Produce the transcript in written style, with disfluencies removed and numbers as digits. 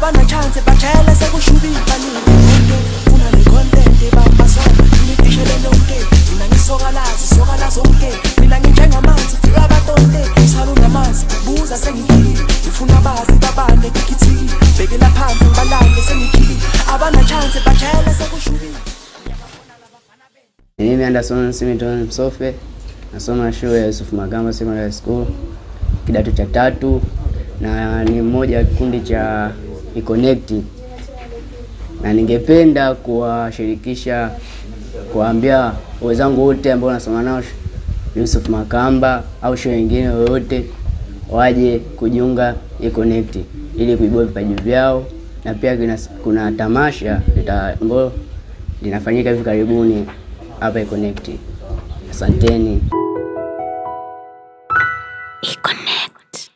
abana chance bajele sekushubika nini funa le content bamasonga ngiphishele lonke mina ngisokala zonke mina nginjengamanzi fika abatonte salu namanzi buza sengikhili ufuna bazi babane kikithiki bekela phansi ngibalande sengikhili abana chance bajele sekushubika. Mimi Anderson Simington Msofe nasoma shule ya Yusuf Makamba Secondary School kidato cha 3 na ni mmoja wa kikundi cha Connect, na ningependa kuwashirikisha kuambia wenzangu wote ambao nasoma nao Yusuf Makamba au shule nyingine yoyote waje kujiunga Connect ili kuibua vipaji vyao, na pia kuna tamasha ambalo linafanyika hivi karibuni hapa Connect. Asanteni. Connect.